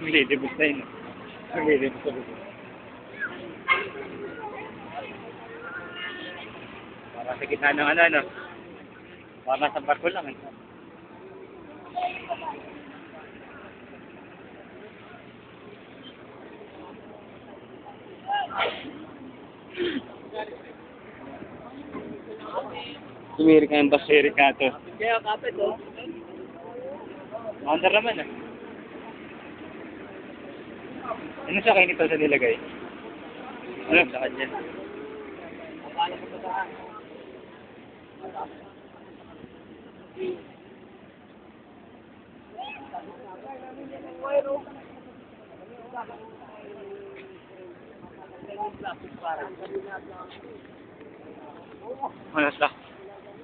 Maglilibot na yun. Maglilibot sa bubong. Para sa gitna ng ano. Para nasa barko lang eh. Sumirik ka yung basirik ka ito. Kaya kapit oh. Maandar naman ah. Ano sa akin ito sa nilagay? Ano sa kanya?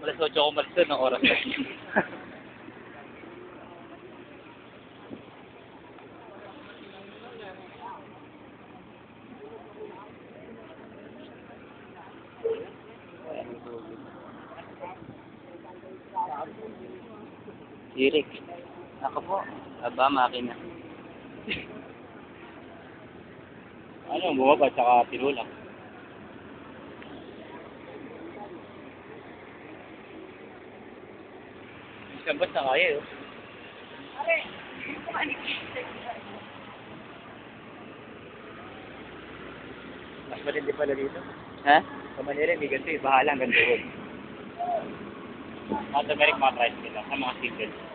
Alas 8 ako malis doon, ng oras na. Sirik. Ako po, aba makina. Ano, bumaba tsaka pinulak. Isang bus na kaya yun. Mas matindi pala dito. Ha? Sa Manila, hindi kasi bahala hanggang doon. At Amerik mga tricycle lang, sa mga single.